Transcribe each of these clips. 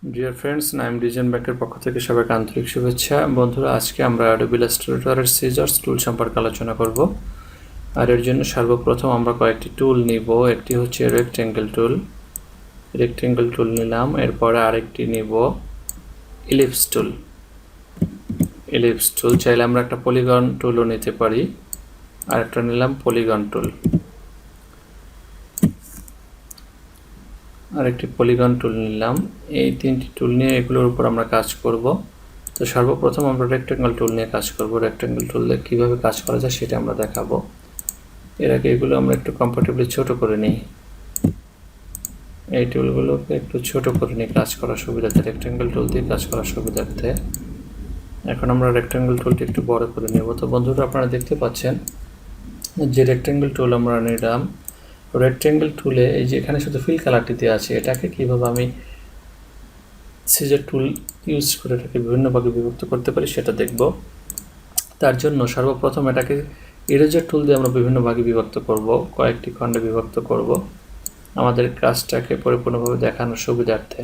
Dear friends, Naim design ব্যাংকের পক্ষ থেকে সবাইকে আন্তরিক শুভেচ্ছা। বন্ধুরা, আজকে আমরা অ্যাডোবি ইলাস্ট্রেটরের সিজার্স টুল সম্পর্কে আলোচনা করব। আর এর জন্য সর্বপ্রথম আমরা কয়েকটি টুল নিব। একটি হচ্ছে রেক্টেঙ্গেল টুল নিলাম। এরপরে আরেকটি নিব ইলিপস টুল। চাইলে আমরা একটা পলিগন টুলও নিতে পারি। আর একটা নিলাম পলিগন টুল। আরেকটি পলিগন টুল নিলাম। এই তিনটি টুল নিয়ে এগুলোর উপর আমরা কাজ করব। তো সর্বপ্রথম আমরা রেক্টেঙ্গেল টুল নিয়ে কাজ করব। রেক্টেঙ্গেল টুল দিয়ে কীভাবে কাজ করা যায় সেটা আমরা দেখাবো। এর আগে এগুলো আমরা একটু কমফোর্টেবলি ছোট করে নিই। এই টুলগুলোকে একটু ছোট করে নিই কাজ করার সুবিধার্থে, রেক্টেঙ্গেল টুল দিয়ে কাজ করার সুবিধার্থে। এখন আমরা রেক্টেঙ্গেল টুলটি একটু বড় করে নেব। তো বন্ধুরা, আপনারা দেখতে পাচ্ছেন যে রেক্টেঙ্গেল টুল আমরা নিলাম। রেক্টেঙ্গেল টুলে এই যে এখানে শুধু ফিল কালারটি দেওয়া আছে, এটাকে কীভাবে আমি সিজার টুল ইউজ করে এটাকে বিভিন্ন ভাগে বিভক্ত করতে পারি সেটা দেখব। তার জন্য সর্বপ্রথম এটাকে ইরেজার টুল দিয়ে আমরা বিভিন্ন ভাগে বিভক্ত করব, কয়েকটি খণ্ডে বিভক্ত করব আমাদের কাজটাকে পরিপূর্ণভাবে দেখানোর সুবিধার্থে।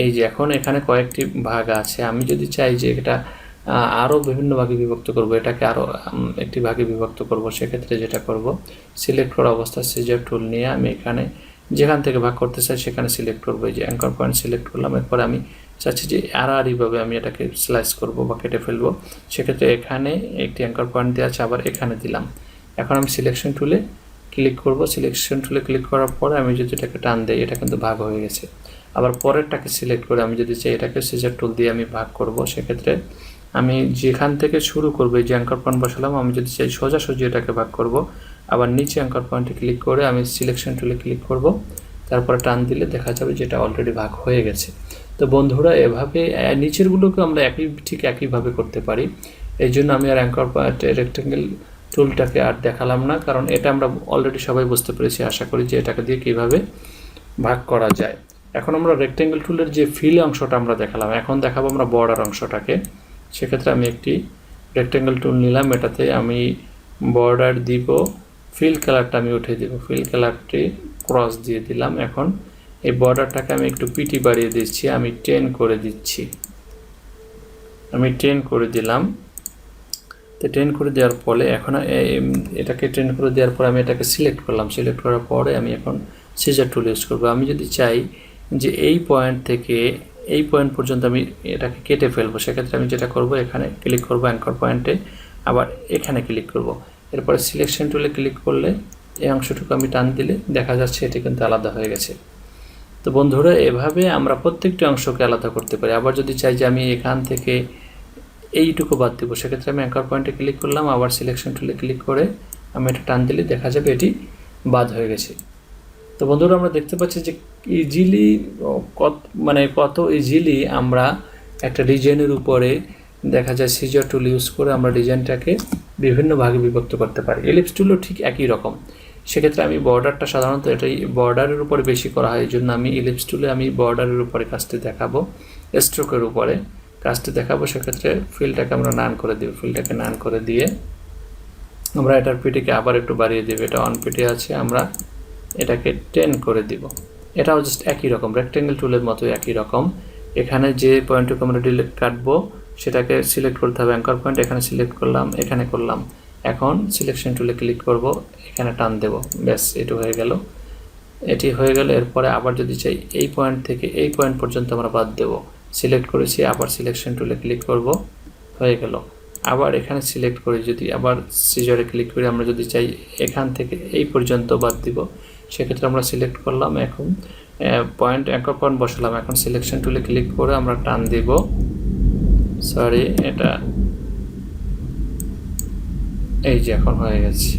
এই যে এখন এখানে কয়েকটি ভাগ আছে, আমি যদি চাই যে এটা আরও বিভিন্ন ভাগে বিভক্ত করব, এটাকে আরও একটি ভাগে বিভক্ত করব, সেক্ষেত্রে যেটা করব, সিলেক্ট করা অবস্থায় সিজার টুল নিয়ে আমি এখানে যেখান থেকে ভাগ করতে চাই সেখানে সিলেক্ট করবো। এই যে অ্যাঙ্কর পয়েন্ট সিলেক্ট করলাম। এরপরে আমি চাচ্ছি যে আড়াআড়িভাবে আমি এটাকে স্লাইস করব বা কেটে ফেলবো, সেক্ষেত্রে এখানে একটি অ্যাঙ্কর পয়েন্ট দেওয়া আছে, আবার এখানে দিলাম। এখন আমি সিলেকশন টুলে ক্লিক করব। সিলেকশন টুলে ক্লিক করার পরে আমি যদি এটাকে টান দিই, এটা কিন্তু ভাগ হয়ে গেছে। আবার পরেরটাকে সিলেক্ট করে আমি যদি চাই এটাকে সিজার টুল দিয়ে আমি ভাগ করব, সেক্ষেত্রে আমি যেখান থেকে শুরু করবো, এই যে অ্যাঙ্কর পয়েন্ট বসালাম, আমি যদি চাই সোজাসুজি এটাকে ভাগ করব, আবার নিচে অ্যাঙ্কর পয়েন্টে ক্লিক করে আমি সিলেকশন টুলে ক্লিক করব, তারপরে টান দিলে দেখা যাবে যেটা অলরেডি ভাগ হয়ে গেছে। তো বন্ধুরা, এভাবে নিচেরগুলোকে আমরা ঠিক একইভাবে করতে পারি। এই জন্য আমি আর অ্যাঙ্কর পয়েন্ট রেক্টেঙ্গেল টুলটাকে আর দেখালাম না, কারণ এটা আমরা অলরেডি সবাই বুঝতে পেরেছি আশা করি যে এটাকে দিয়ে কীভাবে ভাগ করা যায়। এখন আমরা রেক্টেঙ্গেল টুলের যে ফিল অংশটা আমরা দেখালাম, এখন দেখাবো আমরা বর্ডার অংশটাকে। সেক্ষেত্রে আমি একটি রেক্টেঙ্গেল টুল নিলাম, এটাতে আমি বর্ডার দিব, ফিল কালারটা আমি উঠে দেব, ফিল কালারটি ক্রস দিয়ে দিলাম। এখন এই বর্ডারটাকে আমি একটু পিটি বাড়িয়ে দিচ্ছি, আমি 10 করে দিচ্ছি, আমি 10 করে দিলাম। তো 10 করে দেওয়ার পরে এখন এটাকে 10 করে দেওয়ার পরে আমি এটাকে সিলেক্ট করলাম। সিলেক্ট করার পরে আমি এখন সিজার টুল ইউজ করবো। আমি যদি চাই যে এই পয়েন্ট থেকে এই পয়েন্ট পর্যন্ত আমি এটাকে কেটে ফেলবো, সেক্ষেত্রে আমি যেটা করব, এখানে ক্লিক করব অ্যাঙ্কর পয়েন্টে, আবার এখানে ক্লিক করব। এরপরে সিলেকশন টুলে ক্লিক করলে এই অংশটুকু আমি টান দিলে দেখা যাচ্ছে এটি কিন্তু আলাদা হয়ে গেছে। তো বন্ধুরা, এভাবে আমরা প্রত্যেকটি অংশকে আলাদা করতে পারি। আবার যদি চাই যে আমি এখান থেকে এইটুকু বাদ দেবো, সেক্ষেত্রে আমি অ্যাঙ্কর পয়েন্টে ক্লিক করলাম, আবার সিলেকশন টুলে ক্লিক করে আমি এটা টান দিলে দেখা যাবে এটি বাদ হয়ে গেছে। তো বন্ধুরা, আমরা দেখতে পাচ্ছি যে ইজিলি কত ইজিলি আমরা একটা ডিজাইনের উপরে দেখা যায় সিজার টুল ইউজ করে আমরা ডিজাইনটাকে বিভিন্ন ভাগে বিভক্ত করতে পারি। এলিপস টুলও ঠিক একই রকম। সেক্ষেত্রে আমি বর্ডারটা সাধারণত এটাই বর্ডারের উপরে বেশি করা হয়, এই জন্য আমি এলিপস টুলে আমি বর্ডারের উপরে কাজটি দেখাবো, স্ট্রোকের উপরে কাজটি দেখাবো। সেক্ষেত্রে ফিলটাকে আমরা নান করে দিব, ফিলটাকে নান করে দিয়ে আমরা এটার পিটিকে আবার একটু বাড়িয়ে দেব। এটা অন পিটি আছে, আমরা এটাকে 10 করে দিব। এটাও জাস্ট একই রকম, রেক্টেঙ্গেল টুলের মতো একই রকম। এখানে যে পয়েন্টটুকু আমরা ডিলিট কাটবো সেটাকে সিলেক্ট করতে হবে, অ্যাঙ্কর পয়েন্ট এখানে সিলেক্ট করলাম, এখানে করলাম। এখন সিলেকশন টুলে ক্লিক করব, এখানে টান দেব, ব্যাস এটি হয়ে গেল। এটি হয়ে গেল। এরপরে আবার যদি চাই এই পয়েন্ট থেকে এই পয়েন্ট পর্যন্ত আমরা বাদ দেব, সিলেক্ট করেছি, আবার সিলেকশন টুলে ক্লিক করব, হয়ে গেল। আবার এখানে সিলেক্ট করে যদি আবার সিজারে ক্লিক করি, আমরা যদি চাই এখান থেকে এই পর্যন্ত বাদ দিব, সেক্ষেত্রে আমরা সিলেক্ট করলাম, এখন পয়েন্ট অ্যাঙ্কর পয়েন্ট বসালাম, এখন সিলেকশন টুলে ক্লিক করে আমরা টান দিব, সরি এটা এই যে এখন হয়ে গেছে।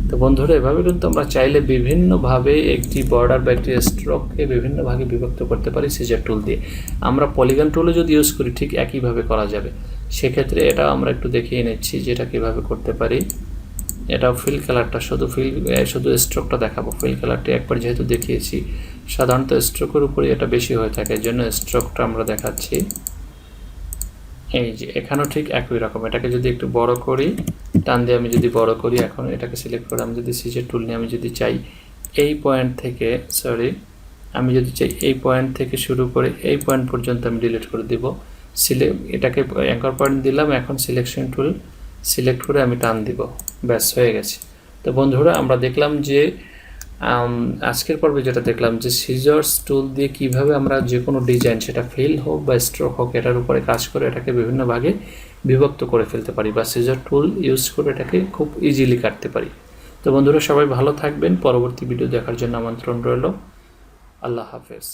তো বন্ধুরা, এভাবে কিন্তু আমরা চাইলে বিভিন্নভাবে একটি বর্ডার বা একটি স্ট্রোককে বিভিন্ন ভাগে বিভক্ত করতে পারি সিজার টুল দিয়ে। আমরা পলিগন টুলও যদি ইউজ করি ঠিক একইভাবে করা যাবে। সেক্ষেত্রে এটা আমরা একটু দেখিয়ে নিচ্ছি যেটা কীভাবে করতে পারি। এটাও ফিল কালারটা শুধু স্ট্রোকটা দেখাবো। ফিল কালারটি একবার যেহেতু দেখিয়েছি, সাধারণত স্ট্রোকের উপরে এটা বেশি হয়ে থাকে, এর জন্য স্ট্রোকটা আমরা দেখাচ্ছি। এই যে এখানেও ঠিক একই রকম। এটাকে যদি একটু বড় করি, টান দিয়ে আমি যদি বড় করি, এখন এটাকে সিলেক্ট করে আমি যদি সিজার টুল নিয়ে আমি যদি চাই এই পয়েন্ট থেকে আমি যদি চাই এই পয়েন্ট থেকে শুরু করে এই পয়েন্ট পর্যন্ত আমি ডিলিট করে দিব। এটাকে অ্যাঙ্কর পয়েন্ট দিলাম, এখন সিলেকশন টুল সিলেক্ট করে আমি টান দিব, ব্যাস হয়ে গেছে। তো বন্ধুরা আমরা দেখলাম যে আজকের পর্বে যেটা দেখলাম যে সিজার্স টুল দিয়ে কিভাবে আমরা যে কোনো ডিজাইন, সেটা ফিল হোক বা স্ট্রোক হোক, এটার উপরে কাজ করে এটাকে বিভিন্ন ভাগে বিভক্ত করে ফেলতে পারি, বা সিজার টুল ইউজ করে এটাকে খুব ইজিলি কাটতে পারি। তো বন্ধুরা সবাই ভালো থাকবেন, পরবর্তী ভিডিও দেখার জন্য আমন্ত্রণ রইল। আল্লাহ হাফেজ।